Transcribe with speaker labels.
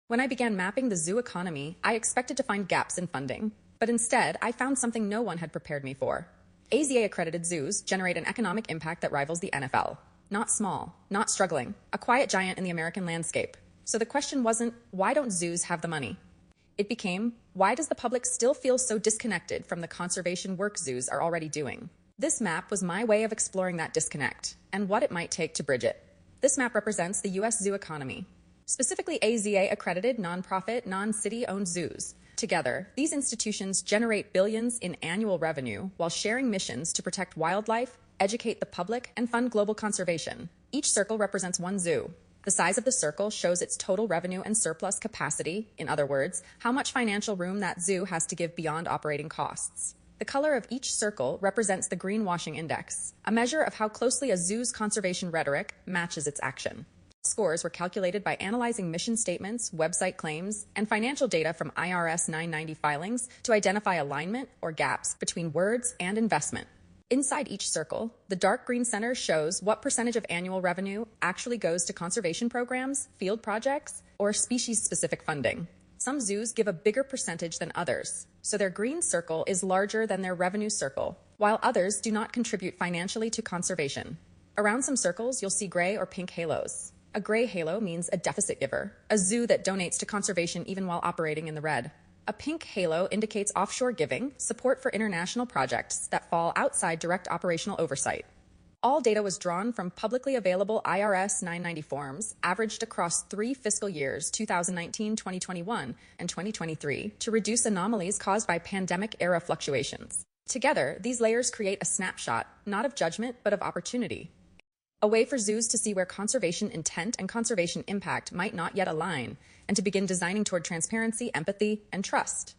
Speaker 1: When I began mapping the zoo economy, I expected to find gaps in funding. But instead, I found something no one had prepared me for. AZA-accredited zoos generate an economic impact that rivals the NFL. Not small, not struggling, a quiet giant in the American landscape. So the question wasn't, why don't zoos have the money? It became, why does the public still feel so disconnected from the conservation work zoos are already doing? This map was my way of exploring that disconnect and what it might take to bridge it. This map represents the U.S. zoo economy, specifically AZA-accredited nonprofit, non-city-owned zoos. Together, these institutions generate billions in annual revenue while sharing missions to protect wildlife, educate the public, and fund global conservation. Each circle represents one zoo. The size of the circle shows its total revenue and surplus capacity, in other words, how much financial room that zoo has to give beyond operating costs. The color of each circle represents the Greenwashing Index, a measure of how closely a zoo's conservation rhetoric matches its action. Scores were calculated by analyzing mission statements, website claims, and financial data from IRS 990 filings to identify alignment or gaps between words and investment. Inside each circle, the dark green center shows what percentage of annual revenue actually goes to conservation programs, field projects, or species-specific funding. Some zoos give a bigger percentage than others, so their green circle is larger than their revenue circle, while others do not contribute financially to conservation. Around some circles, you'll see gray or pink halos. A gray halo means a deficit giver, a zoo that donates to conservation even while operating in the red. A pink halo indicates offshore giving, support for international projects that fall outside direct operational oversight. All data was drawn from publicly available IRS 990 forms, averaged across 3 fiscal years, 2019, 2021, and 2023, to reduce anomalies caused by pandemic-era fluctuations. Together, these layers create a snapshot, not of judgment, but of opportunity. A way for zoos to see where conservation intent and conservation impact might not yet align, and to begin designing toward transparency, empathy, and trust.